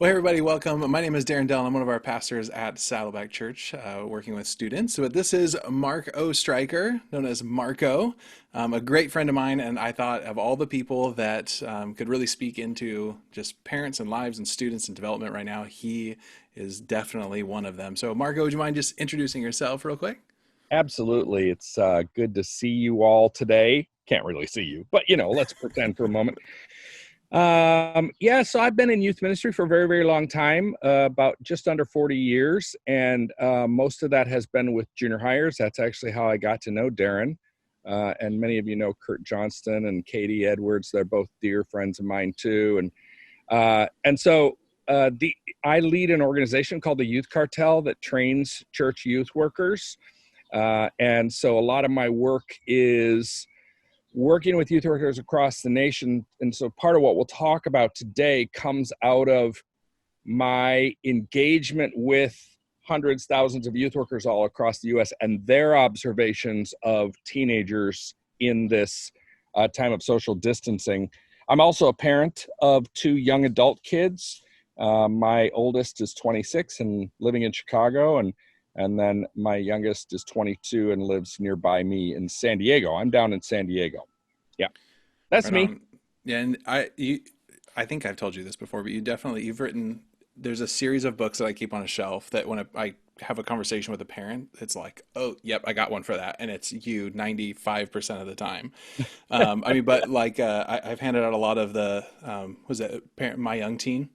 Well, hey everybody, welcome. My name is Darren Dell. I'm one of our pastors at Saddleback Church, working with students. But this is Mark Oestreicher, known as Marco, a great friend of mine. And I thought of all the people that could really speak into just parents and lives and students and development right now, he is definitely one of them. So, Marco, would you mind just introducing yourself real quick? Absolutely. It's good to see you all today. Can't really see you, but let's pretend for a moment. So I've been in youth ministry for a very, very long time, about just under 40 years. And most of that has been with junior hires. That's actually how I got to know Darren. And many of you know Kurt Johnston and Katie Edwards. They're both dear friends of mine too. I lead an organization called the Youth Cartel that trains church youth workers. And so a lot of my work is working with youth workers across the nation. And so part of what we'll talk about today comes out of my engagement with hundreds, thousands of youth workers all across the U.S. and their observations of teenagers in this time of social distancing. I'm also a parent of two young adult kids. My oldest is 26 and living in Chicago, and then my youngest is 22 and lives nearby me in San Diego. I'm down in San Diego. Yeah, that's Right me. on. Yeah, and I think I've told you this before, but you've written. There's a series of books that I keep on a shelf that when I have a conversation with a parent, it's like, oh, yep, I got one for that, and it's you 95% of the time. But like I've handed out a lot of the was it parent my young teen,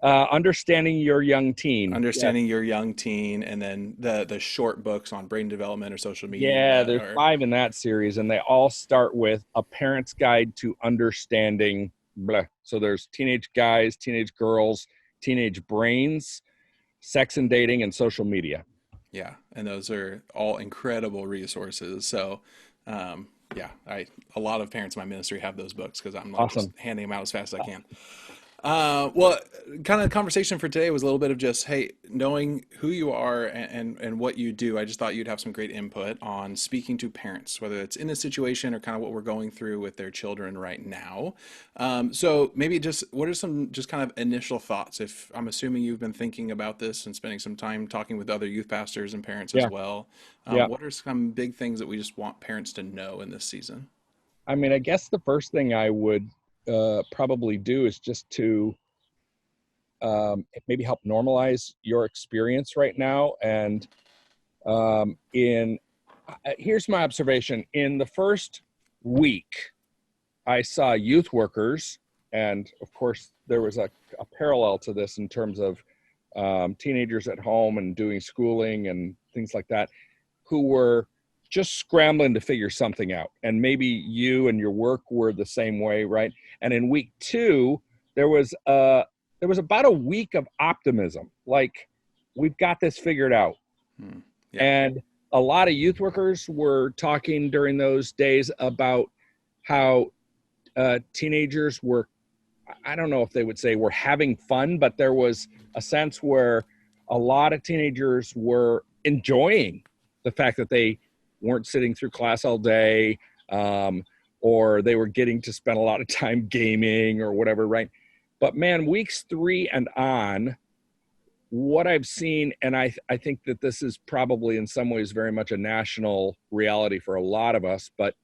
Understanding your young teen. Yes. understanding your young teen, and then the short books on brain development or social Yeah, media there's or 5 in that series, and they all start with a parent's guide to understanding blah. So there's teenage guys, teenage girls, teenage brains, sex and dating, and social media. yeah, and those are all incredible resources. So, yeah, I a lot of parents in my ministry have those books because I'm like just Awesome. handing them out as fast as I can. Well, kind of conversation for today was a little bit of just, hey, knowing who you are and what you do. I just thought you'd have some great input on speaking to parents, whether it's in this situation or kind of what we're going through with their children right now. So maybe just what are some just kind of initial thoughts? If I'm assuming you've been thinking about this and spending some time talking with other youth pastors and parents as Yeah, well, yeah. what are some big things that we just want parents to know in this season? I mean, I guess the first thing I would probably do is just to maybe help normalize your experience right now. And in here's my observation: in the first week, I saw youth workers, and of course, there was a parallel to this in terms of teenagers at home and doing schooling and things like that, who were just scrambling to figure something out. And maybe you and your work were the same way, right? And in week 2, there was about a week of optimism, like we've got this figured out. Hmm. Yeah. And a lot of youth workers were talking during those days about how teenagers were, I don't know if they would say were having fun, but there was a sense where a lot of teenagers were enjoying the fact that they weren't sitting through class all day, or they were getting to spend a lot of time gaming or whatever, right? But man, weeks 3 and on, what I've seen, and I think that this is probably in some ways very much a national reality for a lot of us, but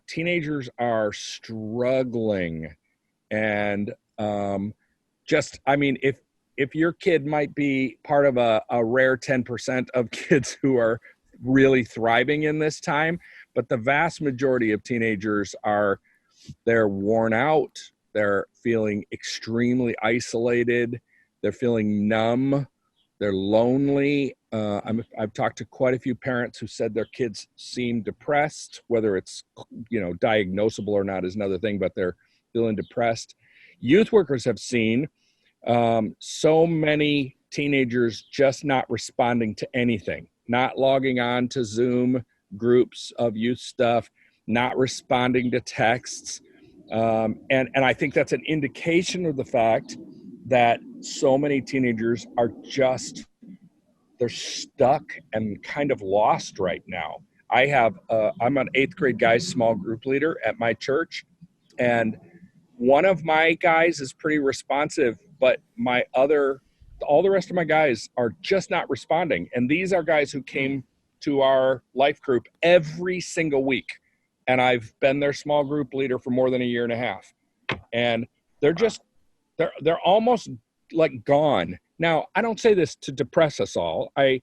teenagers are struggling. And I mean, if your kid might be part of a rare 10% of kids who are really thriving in this time, but the vast majority of teenagers they're worn out, they're feeling extremely isolated, they're feeling numb, they're lonely. I've talked to quite a few parents who said their kids seem depressed. Whether it's diagnosable or not is another thing, but they're feeling depressed. Youth workers have seen so many teenagers just not responding to anything, not logging on to Zoom groups of youth stuff, not responding to texts. And I think that's an indication of the fact that so many teenagers are they're stuck and kind of lost right now. I'm an 8th grade guys small group leader at my church, and one of my guys is pretty responsive, but all the rest of my guys are just not responding. And these are guys who Hmm. came to our life group every single week. And I've been their small group leader for more than a year and a half. And they're Wow. just, they're almost like gone. Now, I don't say this to depress us all. In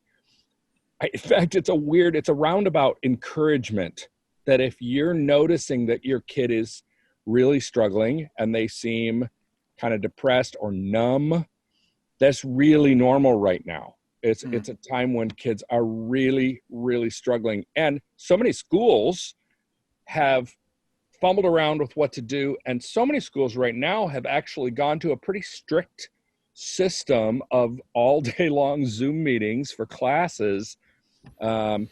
fact, it's a roundabout encouragement that if you're noticing that your kid is really struggling and they seem kind of depressed or numb, that's really normal right now. Hmm. It's a time when kids are really, really struggling. And so many schools have fumbled around with what to do. And so many schools right now have actually gone to a pretty strict system of all day long Zoom meetings for classes. And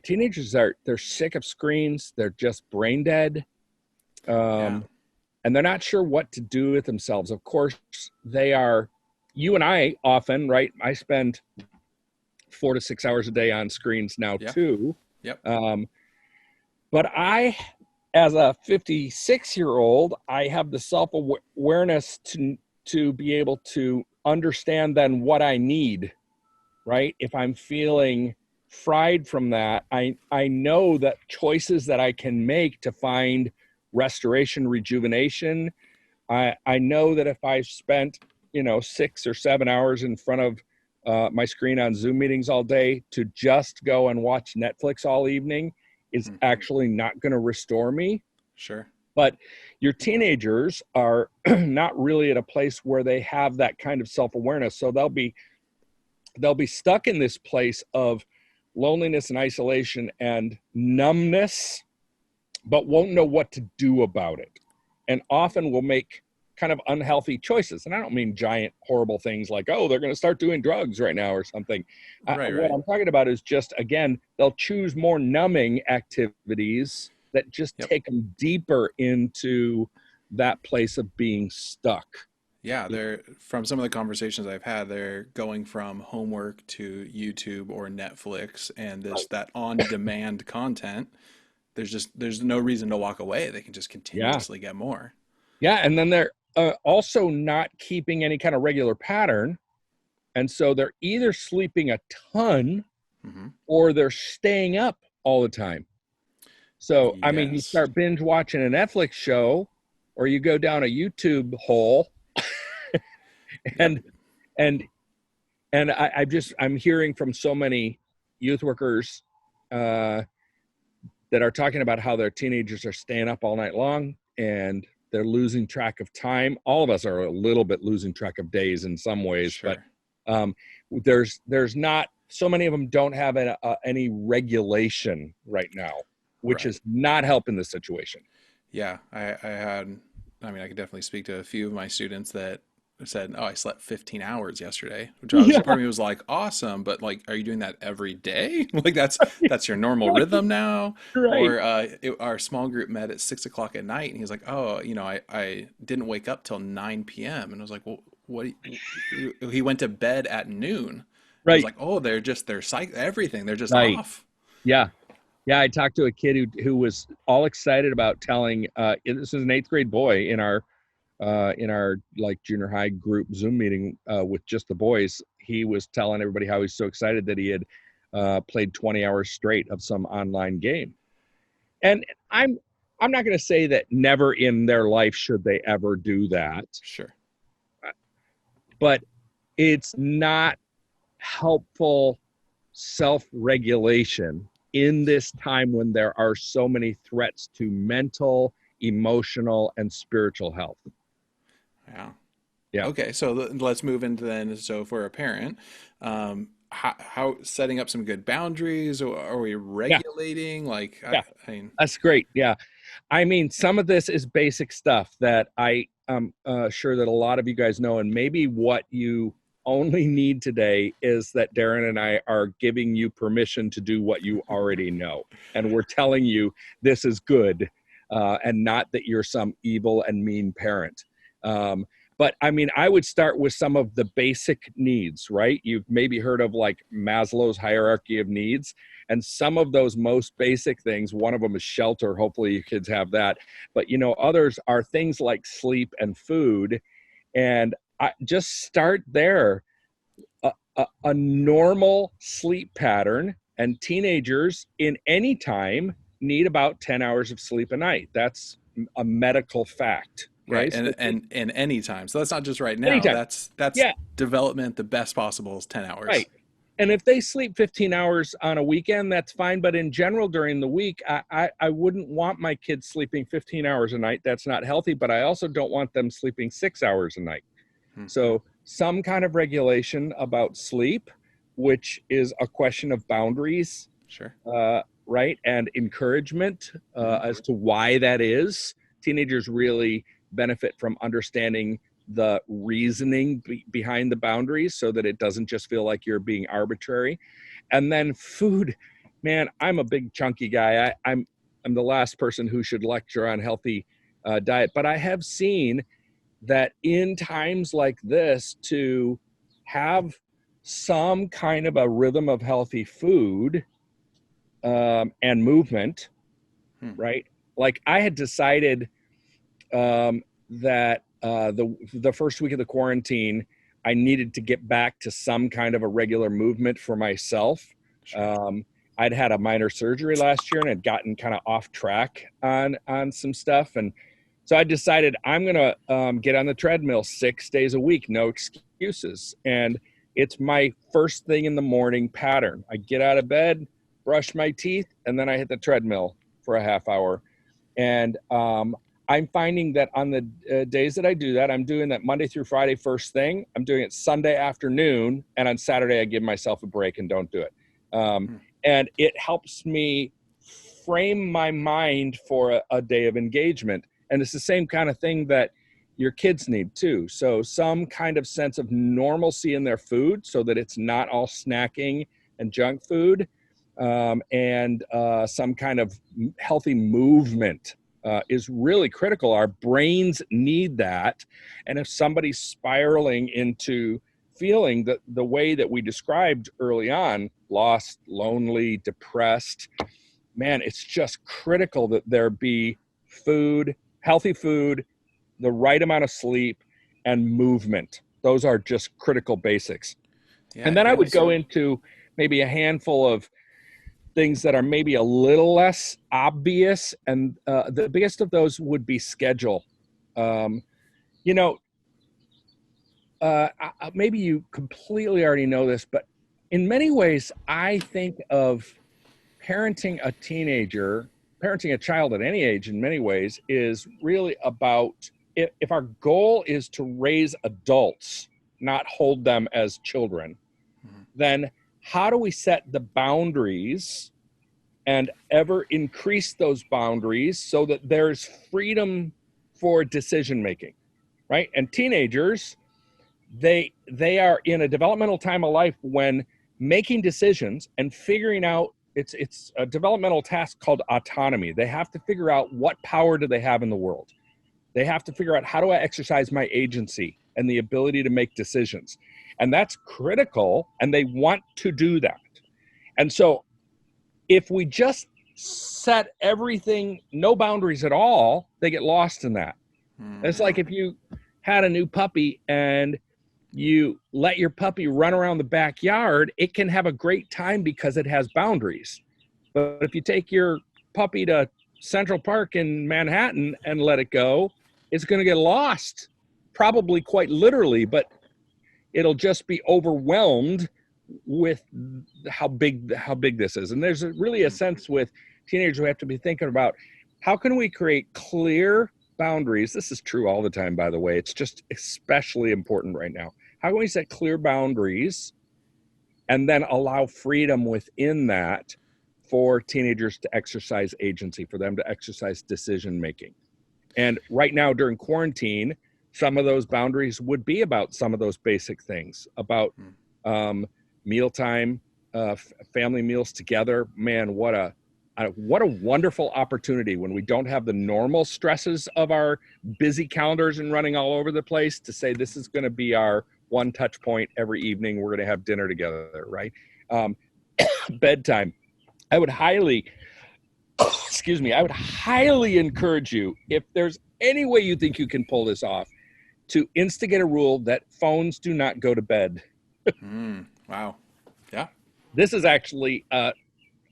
teenagers they're sick of screens. They're just brain dead. Yeah. And they're not sure what to do with themselves. Of course, you and I often, right? I spend 4 to 6 hours a day on screens now Yeah. too. Yep. But as a 56-year-old, I have the self-awareness to be able to understand then what I need, right? If I'm feeling fried from that, I know that choices that I can make to find restoration, rejuvenation. I know that if I spent 6 or 7 hours in front of my screen on Zoom meetings all day to just go and watch Netflix all evening is Hmm. actually not going to restore me. Sure. But your teenagers are not really at a place where they have that kind of self-awareness, so they'll be stuck in this place of loneliness and isolation and numbness, but won't know what to do about it, and often will make kind of unhealthy choices. And I don't mean giant horrible things like, oh, they're going to start doing drugs right now or something. Right. What Right. I'm talking about is just, again, they'll choose more numbing activities that just Yep. take them deeper into that place of being stuck. Yeah, they're from some of the conversations I've had, they're going from homework to YouTube or Netflix and this that on-demand content. There's no reason to walk away. They can just Yeah. continuously get more. Yeah. And then they're also not keeping any kind of regular pattern. And so they're either sleeping a ton Hmm. or they're staying up all the time. So, I mean, you Yes. start binge watching a Netflix show or you go down a YouTube hole Yep. and, and, I'm hearing from so many youth workers uh, that are talking about how their teenagers are staying up all night long and they're losing track of time. All of us are a little bit losing track of days in some ways, but Sure. um, there's not so many of them don't have any regulation right now, which Right. is not helping the situation. Yeah. I mean, I could definitely speak to a few of my students that said, "Oh, I slept 15 hours yesterday," which Yeah, part of me was like, "Awesome," but like, are you doing that every day? Like that's your normal right, rhythm now? right, Or our small group met at 6 o'clock at night, and he's like, "Oh, I didn't wake up till 9 p.m." And I was like, "Well, what?" He went to bed at noon. I was right, like, "Oh, they're psych everything. They're just right. off." Yeah, yeah. I talked to a kid who was all excited about telling. This is an eighth grade boy in our like junior high group Zoom meeting with just the boys. He was telling everybody how he's so excited that he had played 20 hours straight of some online game. And I'm not going to say that never in their life should they ever do that, Sure. but it's not helpful self-regulation in this time when there are so many threats to mental, emotional, and spiritual health. Yeah. Yeah. Okay, so let's move into then. So for a parent, how setting up some good boundaries, or are we Yeah. regulating? Like, Yeah. I mean, That's great. Yeah. I mean, some of this is basic stuff that I am sure that a lot of you guys know. And maybe what you only need today is that Darren and I are giving you permission to do what you already know. And we're telling you this is good and not that you're some evil and mean parent. Um, But I mean, I would start with some of the basic needs, right? You've maybe heard of like Maslow's hierarchy of needs. And some of those most basic things, one of them is shelter. Hopefully you kids have that. But, you know, others are things like sleep and food. And I just start there. A normal sleep pattern, and teenagers in any time need about 10 hours of sleep a night. That's a medical fact. Okay. Right. So And any time. So that's not just right now. anytime. That's Yeah. development. The best possible is 10 hours. Right. And if they sleep 15 hours on a weekend, that's fine. But in general, during the week, I wouldn't want my kids sleeping 15 hours a night. That's not healthy. But I also don't want them sleeping 6 hours a night. Hmm. So some kind of regulation about sleep, which is a question of boundaries, Sure. right? And encouragement as to why that is. Teenagers really benefit from understanding the reasoning behind the boundaries so that it doesn't just feel like you're being arbitrary. And then food, man, I'm a big chunky guy. I'm the last person who should lecture on healthy diet, but I have seen that in times like this, to have some kind of a rhythm of healthy food and movement, right? Like I had decided that the first week of the quarantine, I needed to get back to some kind of a regular movement for myself. Sure. I'd had a minor surgery last year and had gotten kind of off track on some stuff, and so I decided I'm gonna get on the treadmill 6 days a week, no excuses. And it's my first thing in the morning pattern. I get out of bed, brush my teeth, and then I hit the treadmill for a half hour. And I'm finding that on the days that I do that, I'm doing that Monday through Friday first thing. I'm doing it Sunday afternoon, and on Saturday I give myself a break and don't do it. And it helps me frame my mind for a day of engagement. And it's the same kind of thing that your kids need too. So some kind of sense of normalcy in their food so that it's not all snacking and junk food, and some kind of healthy movement is really critical. Our brains need that. And if somebody's spiraling into feeling that the way that we described early on, lost, lonely, depressed, man, it's just critical that there be food, healthy food, the right amount of sleep, and movement. Those are just critical basics. Yeah. And then I Yeah. would go into maybe a handful of things that are maybe a little less obvious. And the biggest of those would be schedule. You know, maybe you completely already know this, but in many ways, I think of parenting a child at any age in many ways is really about, if our goal is to raise adults, not hold them as children, then how do we set the boundaries and ever increase those boundaries so that there's freedom for decision making, right? And teenagers, they are in a developmental time of life when making decisions and figuring out, it's a developmental task called autonomy. They have to figure out what power do they have in the world. They have to figure out, how do I exercise my agency and the ability to make decisions? And that's critical, and they want to do that. And so if we just set everything, no boundaries at all, they get lost in that. It's like if you had a new puppy and you let your puppy run around the backyard, it can have a great time because it has boundaries. But if you take your puppy to Central Park in Manhattan and let it go, it's going to get lost, probably quite literally, but it'll just be overwhelmed with how big this is. And there's really a sense with teenagers who have to be thinking about, how can we create clear boundaries? This is true all the time, by the way. It's just especially important right now. How can we set clear boundaries and then allow freedom within that for teenagers to exercise agency, for them to exercise decision making? And right now during quarantine, some of those boundaries would be about some of those basic things, about mealtime, family meals together. Man, what a what a wonderful opportunity when we don't have the normal stresses of our busy calendars and running all over the place to say this is going to be our one touch point every evening. We're going to have dinner together, right? Um, bedtime. I would highly, excuse me, I would highly encourage you, if there's any way you think you can pull this off, to instigate a rule that phones do not go to bed. Wow. Yeah. This is actually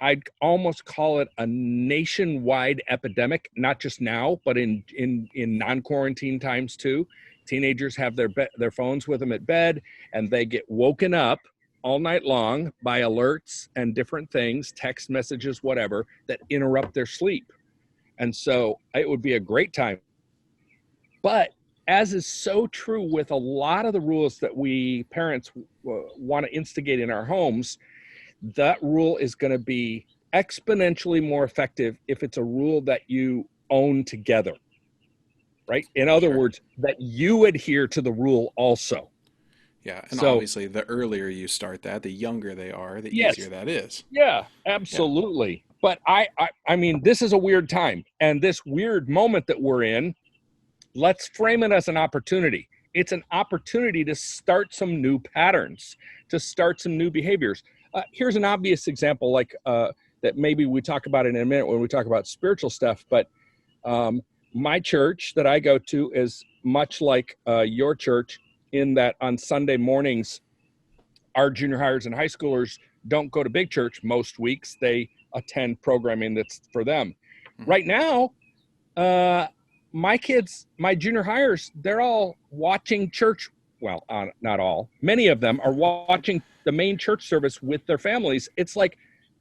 I'd almost call it a nationwide epidemic, not just now, but in non-quarantine times too. Teenagers have their phones with them at bed, and they get woken up all night long by alerts and different things, text messages, whatever, that interrupt their sleep. And so it would be a great time. But as is so true with a lot of the rules that we parents want to instigate in our homes, that rule is going to be exponentially more effective if it's a rule that you own together, right? In other Sure. words, that you adhere to the rule also. Yeah. And So, obviously, the earlier you start that, the younger they are, the easier yes, that is. yeah, Yeah. absolutely. But I mean, this is a weird time, and this weird moment that we're in, let's frame it as an opportunity. It's an opportunity to start some new patterns, to start some new behaviors. Here's an obvious example, like that maybe we talk about in a minute when we talk about spiritual stuff. But um, my church that I go to is much like your church, in that on Sunday mornings, our junior hires and high schoolers don't go to big church most weeks. They attend programming that's for them. Mhm. Right now, uh, my kids, my junior hires, they're all watching church. Well, not all. Many of them are watching the main church service with their families. It's like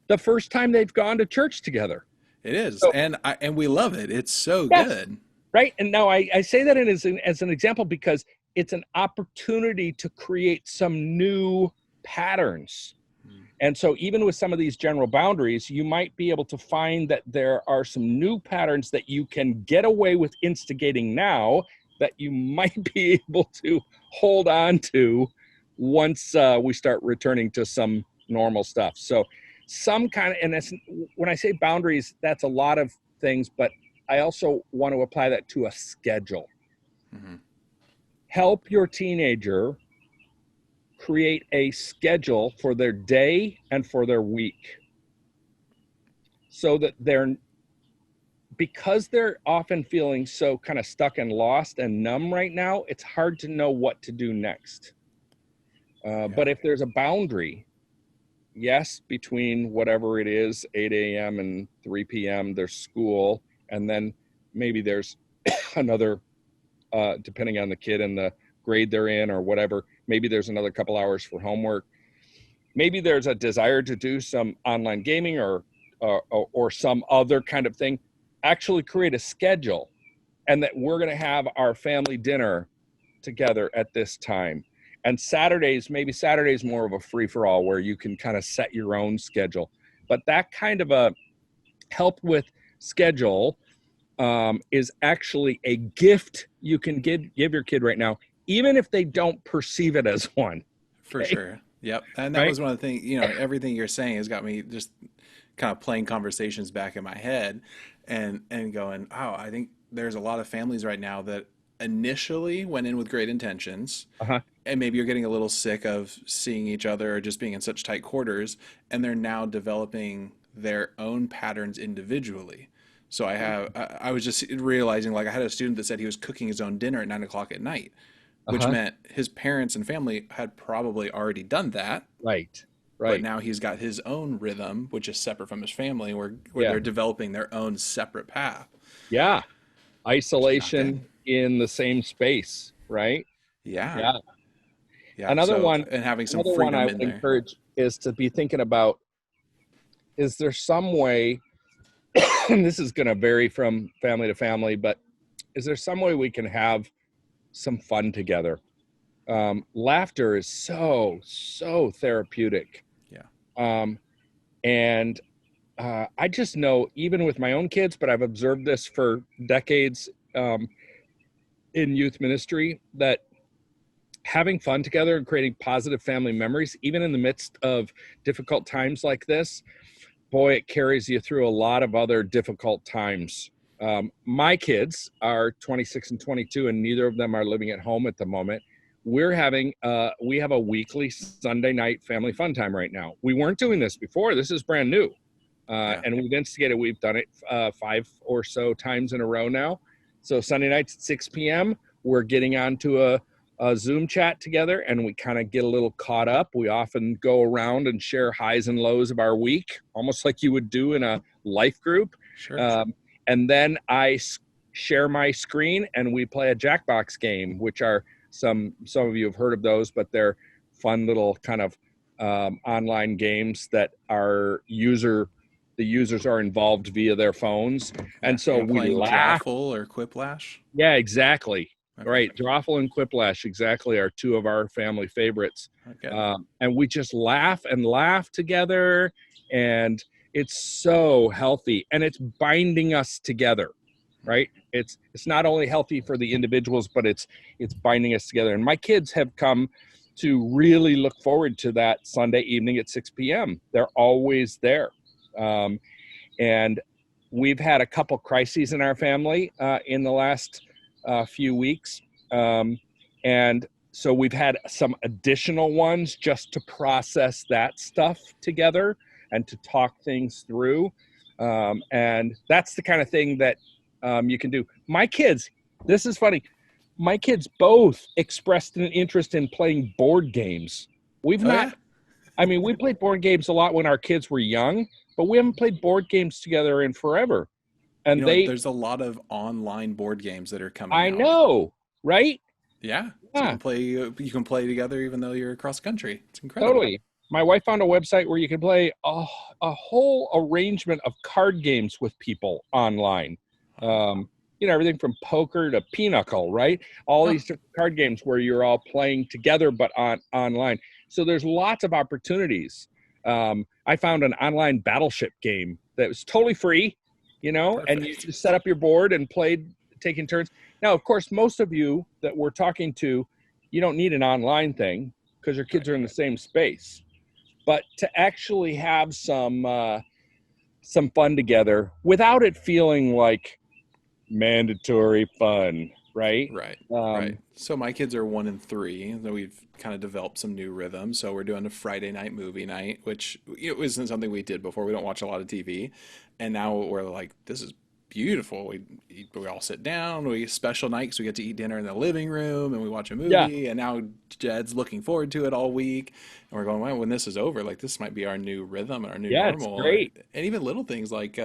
the first time they've gone to church together. It is. So, And we love it. It's so yes, good. right. And now I say that as an example because it's an opportunity to create some new patterns. Mm. And so even with some of these general boundaries, you might be able to find that there are some new patterns that you can get away with instigating now that you might be able to hold on to once we start returning to some normal stuff. So some kind of, and that's, when I say boundaries, that's a lot of things, but I also want to apply that to a schedule. Mhm. Help your teenager create a schedule for their day and for their week, so that because they're often feeling so kind of stuck and lost and numb right now, it's hard to know what to do next. Yeah. But if there's a boundary, yes, between whatever it is, 8 a.m. and 3 p.m., there's school, and then maybe there's another, depending on the kid and the grade they're in or whatever, maybe there's another couple hours for homework. Maybe there's a desire to do some online gaming or some other kind of thing. Actually create a schedule, and that we're going to have our family dinner together at this time. And Saturdays, maybe Saturdays more of a free for all where you can kind of set your own schedule. But that kind of a help with schedule is actually a gift you can give your kid right now, even if they don't perceive it as one. For Okay, sure. Yep. And that right? was one of the things, everything you're saying has got me just kind of playing conversations back in my head and going, oh, I think there's a lot of families right now that initially went in with great intentions, Uh-huh. and maybe you're getting a little sick of seeing each other or just being in such tight quarters, and they're now developing their own patterns individually. So I was just realizing, like, I had a student that said he was cooking his own dinner at 9 o'clock at night, which Uh-huh. meant his parents and family had probably already done that, Right. but Right. now he's got his own rhythm, which is separate from his family, where Yeah. they're developing their own separate path, Yeah. which is not good. Isolation in the same space, right? Yeah, Yeah. yeah. Another So one, and having some another one I freedom would in there, encourage is to be thinking about, is there some way, and this is going to vary from family to family, but is there some way we can have some fun together? Laughter is so therapeutic. yeah. Um, and I just know, even with my own kids, but I've observed this for decades in youth ministry, that having fun together and creating positive family memories, even in the midst of difficult times like this, boy, it carries you through a lot of other difficult times. My kids are 26 and 22, and neither of them are living at home at the moment. We have a weekly Sunday night family fun time right now. We weren't doing this before. This is brand new. Yeah. And we've instigated, we've done it 5 or so times in a row now. So Sunday nights at 6 p.m., we're getting onto a Zoom chat together, and we kind of get a little caught up. We often go around and share highs and lows of our week, almost like you would do in a life group. Sure. And then I share my screen, and we play a Jackbox game, which are some of you have heard of those, but they're fun little kind of online games that the users are involved via their phones. And so Are you we playing laugh. Drawful or Quiplash? Yeah, exactly. Okay. Right. Drawful and Quiplash exactly are 2 of our family favorites. Okay. And we just laugh and laugh together, and it's so healthy, and it's binding us together. Right. It's not only healthy for the individuals, but it's binding us together. And my kids have come to really look forward to that Sunday evening at 6 p.m. They're always there. And we've had a couple crises in our family in the last few weeks. And so we've had some additional ones just to process that stuff together and to talk things through. And that's the kind of thing that you can do. My kids, this is funny. My kids both expressed an interest in playing board games. We've not, Yeah? I mean, we played board games a lot when our kids were young, but we haven't played board games together in forever. And There's a lot of online board games that are coming I out. know, right? Yeah. So Yeah, you can play together even though you're across the country. It's incredible. totally. My wife found a website where you can play a whole arrangement of card games with people online. Everything from poker to pinochle, right? All Huh. these different card games where you're all playing together, but online. So there's lots of opportunities. I found an online battleship game that was totally free, and you Perfect. just set up your board and played, taking turns. Now, of course, most of you that we're talking to, you don't need an online thing because your kids are in the same space. But to actually have some fun together without it feeling like mandatory fun, right? Right. Right. So my kids are 1 and 3, and then we've kind of developed some new rhythms. So we're doing a Friday night movie night, which it wasn't something we did before. We don't watch a lot of TV, and now we're like, this is beautiful. We all sit down. We special night because we get to eat dinner in the living room, and we watch a Yeah, movie. And now Jed's looking forward to it all week, and we're going, well, when this is over, like this might be our new rhythm and our new yeah, it's normal, great. and even little things like.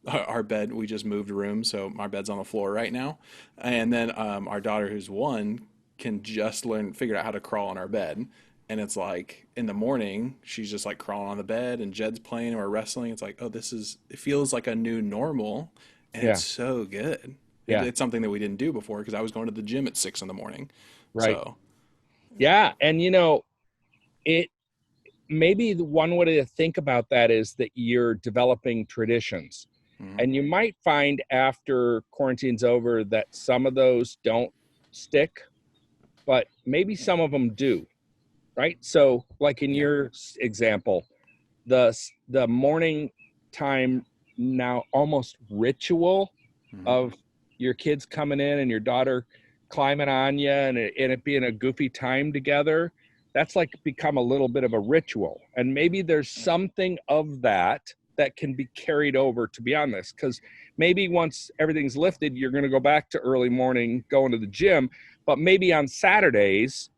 Our bed, we just moved rooms, so our bed's on the floor right now. And then our daughter, who's 1, can just figure out how to crawl on our bed. And it's like in the morning, she's just like crawling on the bed, and Jed's playing or wrestling. It's like, oh, it feels like a new normal, and Yeah, it's so good. yeah, It's something that we didn't do before because I was going to the gym at 6 in the morning. right. So, Yeah, and it maybe the one way to think about that is that you're developing traditions. mhm. And you might find after quarantine's over that some of those don't stick, but maybe some of them do, right? So, like in Yeah. your example, the morning time now almost ritual Mhm. of your kids coming in and your daughter climbing on you and it being a goofy time together, that's like become a little bit of a ritual. And maybe there's something of that can be carried over to beyond this, because maybe once everything's lifted, you're going to go back to early morning going to the gym, but maybe on Saturdays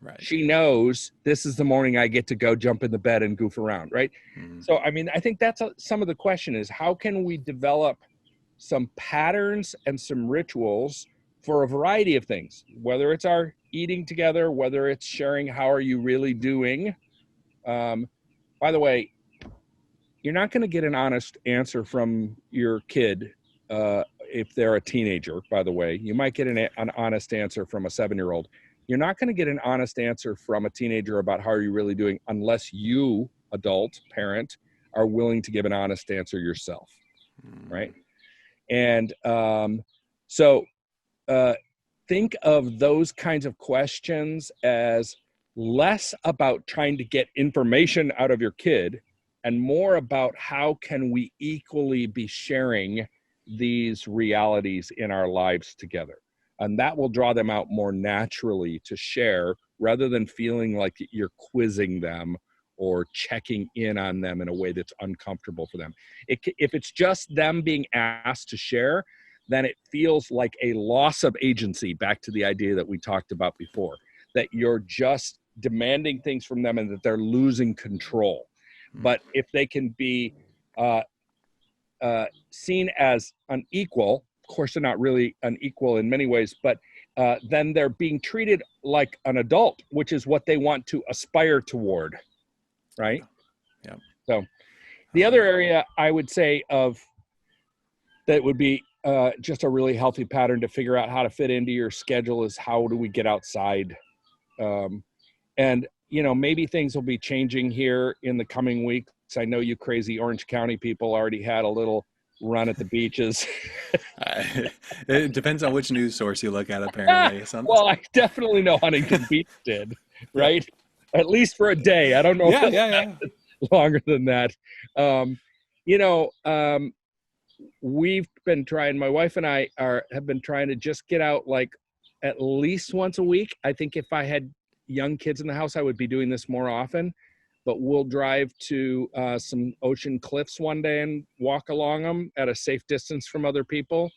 Right. she knows this is the morning I get to go jump in the bed and goof around, right? Mhm. So I mean, I think that's some of the question is, how can we develop some patterns and some rituals for a variety of things, whether it's our eating together, whether it's sharing how are you really doing. By the way, you're not going to get an honest answer from your kid if they're a teenager. By the way, you might get an honest answer from a 7-year-old. You're not going to get an honest answer from a teenager about how are you really doing unless you, adult parent, are willing to give an honest answer yourself, right? Mhm. And so think of those kinds of questions as less about trying to get information out of your kid and more about how can we equally be sharing these realities in our lives together. And that will draw them out more naturally to share rather than feeling like you're quizzing them or checking in on them in a way that's uncomfortable for them. If it's just them being asked to share, then it feels like a loss of agency, back to the idea that we talked about before, that you're just demanding things from them and that they're losing control. But if they can be seen as unequal, of course they're not really unequal in many ways, but then they're being treated like an adult, which is what they want to aspire toward, right? Yeah. So the other area I would say of that would be just a really healthy pattern to figure out how to fit into your schedule is how do we get outside? And, you know, maybe things will be changing here in the coming weeks. I know you crazy Orange County people already had a little run at the beaches. It depends on which news source you look at, apparently. Well, I definitely know Huntington Beach did, right? Yeah. At least for a day. I don't know if it's longer than that. You know, we've been trying, my wife and I have been trying to just get out like at least once a week. I think if I had young kids in the house, I would be doing this more often, but we'll drive to some ocean cliffs one day and walk along them at a safe distance from other people.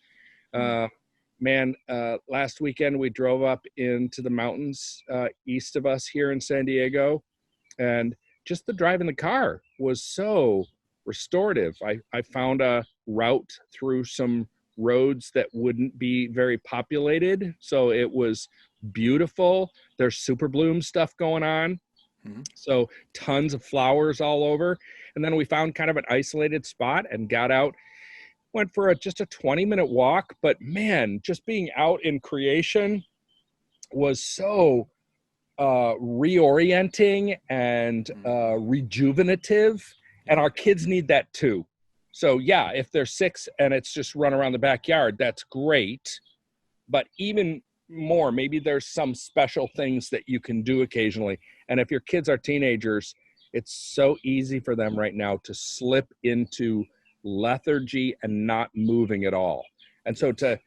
Last weekend we drove up into the mountains east of us here in San Diego, and just the drive in the car was so restorative. I found a route through some roads that wouldn't be very populated, so it was beautiful. There's super bloom stuff going on, so tons of flowers all over. And then we found kind of an isolated spot and got out, went for just a 20-minute walk. But man, just being out in creation was so reorienting and rejuvenative, and our kids need that too. So yeah, if they're 6 and it's just run around the backyard, that's great. But even more, maybe there's some special things that you can do occasionally. And if your kids are teenagers, it's so easy for them right now to slip into lethargy and not moving at all. And so to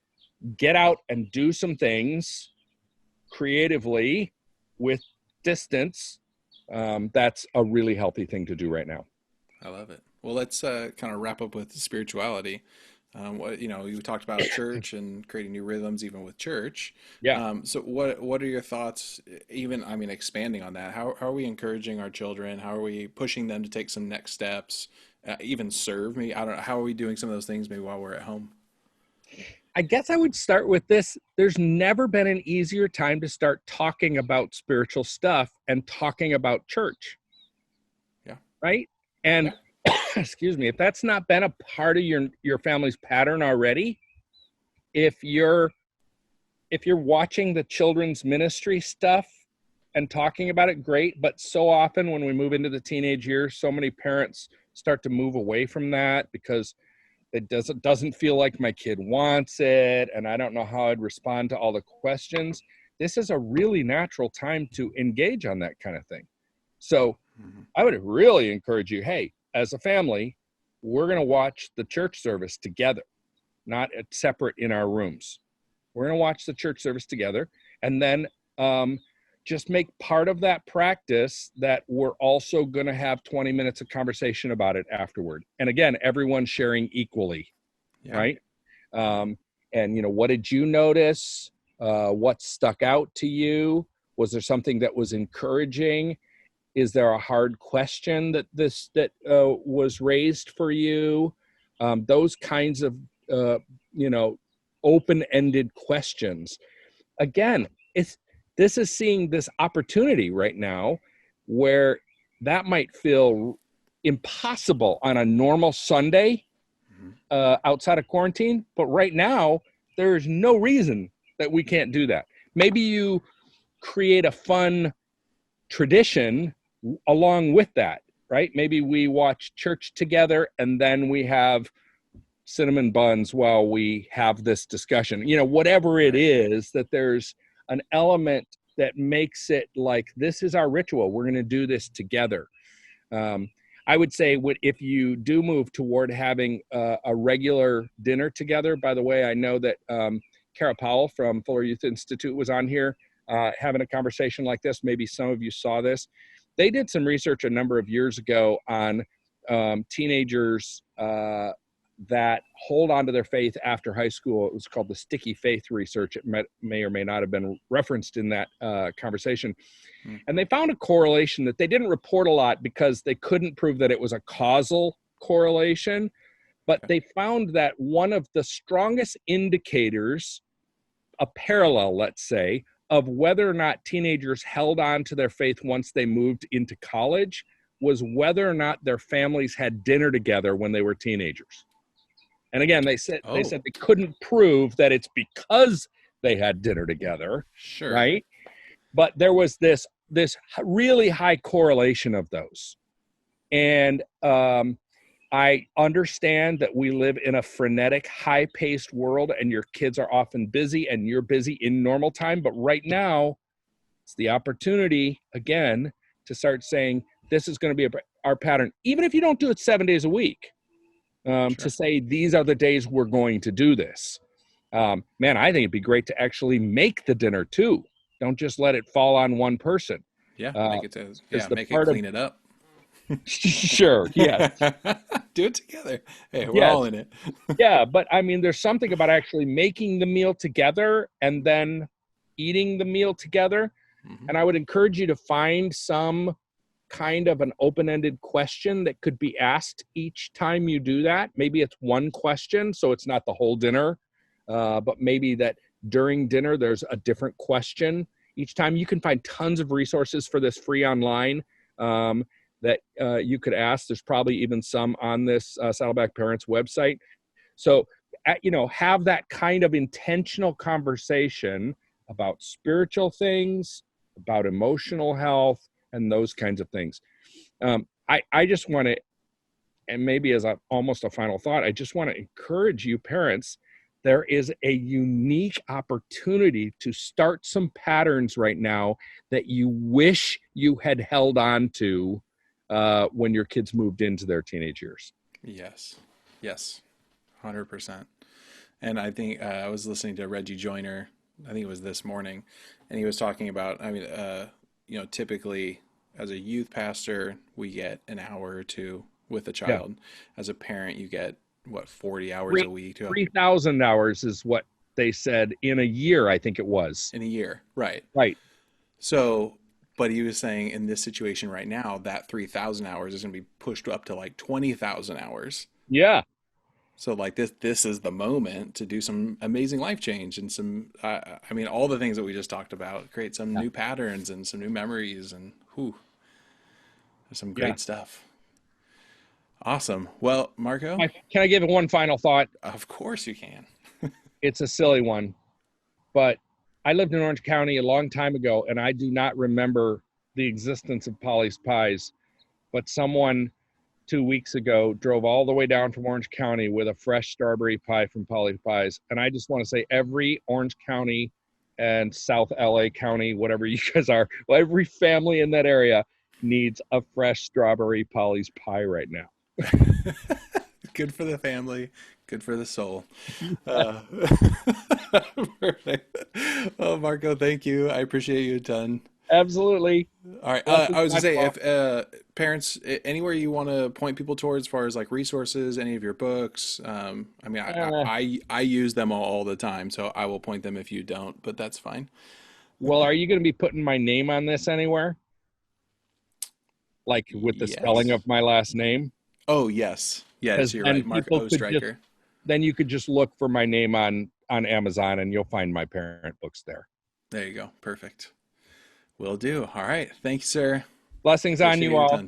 get out and do some things creatively with distance, that's a really healthy thing to do right now. I love it. Well, let's kind of wrap up with spirituality. You talked about church and creating new rhythms, even with church. Yeah. So what are your thoughts, even, I mean, expanding on that? How are we encouraging our children? How are we pushing them to take some next steps, even serve me? I don't know. How are we doing some of those things maybe while we're at home? I guess I would start with this. There's never been an easier time to start talking about spiritual stuff and talking about church. Yeah. Right? And excuse me, if that's not been a part of your family's pattern already, if you're watching the children's ministry stuff and talking about it, great. But so often when we move into the teenage years, so many parents start to move away from that because it doesn't feel like my kid wants it, and I don't know how I'd respond to all the questions. This is a really natural time to engage on that kind of thing. So I would really encourage you, hey, as a family, we're going to watch the church service together, not separate in our rooms. We're going to watch the church service together, and then just make part of that practice that we're also going to have 20 minutes of conversation about it afterward. And again, everyone sharing equally, right? And, what did you notice? What stuck out to you? Was there something that was encouraging? Is there a hard question that was raised for you? Those kinds of, open-ended questions. Again, this is seeing this opportunity right now where that might feel impossible on a normal Sunday outside of quarantine. But right now, there's no reason that we can't do that. Maybe you create a fun tradition along with that, right? Maybe we watch church together and then we have cinnamon buns while we have this discussion. Whatever it is, that there's an element that makes it like, this is our ritual. We're going to do this together. I would say if you do move toward having a regular dinner together. By the way, I know that Kara Powell from Fuller Youth Institute was on here having a conversation like this. Maybe some of you saw this. They did some research a number of years ago on teenagers that hold on to their faith after high school. It was called the sticky faith research. It may or may not have been referenced in that conversation. And they found a correlation that they didn't report a lot because they couldn't prove that it was a causal correlation. But they found that one of the strongest indicators, a parallel, let's say, of whether or not teenagers held on to their faith once they moved into college was whether or not their families had dinner together when they were teenagers. And again, they said they couldn't prove that it's because they had dinner together, Sure. right? But there was this really high correlation of those. And I understand that we live in a frenetic, high-paced world, and your kids are often busy, and you're busy in normal time. But right now, it's the opportunity, again, to start saying, this is going to be our pattern, even if you don't do it 7 days a week, to say, these are the days we're going to do this. Man, I think it'd be great to actually make the dinner, too. Don't just let it fall on one person. Yeah, make it clean it up. Sure, yes. Do it together. Hey, we're all in it. Yeah, but I mean, there's something about actually making the meal together and then eating the meal together. Mm-hmm. And I would encourage you to find some kind of an open-ended question that could be asked each time you do that. Maybe it's one question, so it's not the whole dinner, but maybe that during dinner there's a different question each time. You can find tons of resources for this free online that you could ask. There's probably even some on this Saddleback Parents website. So, have that kind of intentional conversation about spiritual things, about emotional health, and those kinds of things. I just want to, and maybe as almost a final thought, I just want to encourage you parents, there is a unique opportunity to start some patterns right now that you wish you had held on to when your kids moved into their teenage years. Yes, 100%. And I think I was listening to Reggie Joyner, I think it was this morning, and he was talking about, typically as a youth pastor, we get an hour or two with a child. Yeah. As a parent, you get, 40 hours a week? 3,000 hours is what they said in a year, I think it was. In a year, right. Right. So, but he was saying in this situation right now, that 3,000 hours is going to be pushed up to like 20,000 hours. Yeah. So like this is the moment to do some amazing life change and some, all the things that we just talked about, create some new patterns and some new memories and there's some great stuff. Awesome. Well, Marco? Can I give one final thought? Of course you can. It's a silly one, but I lived in Orange County a long time ago, and I do not remember the existence of Polly's Pies, but someone 2 weeks ago drove all the way down from Orange County with a fresh strawberry pie from Polly's Pies. And I just want to say every Orange County and South LA County, whatever you guys are, every family in that area needs a fresh strawberry Polly's Pie right now. Good for the family, good for the soul. Perfect. Oh, Marco, thank you. I appreciate you a ton. Absolutely. All right. I was gonna say, if parents, anywhere you want to point people towards, as far as like resources, any of your books. I use them all the time, so I will point them if you don't, but that's fine. Well, are you going to be putting my name on this anywhere? Like with the spelling of my last name? Oh, yes. Yes, you're right. Mark Oestreicher. Then you could just look for my name on Amazon and you'll find my parent books there. There you go. Perfect. Will do. All right. Thank you, sir. Blessings on you all.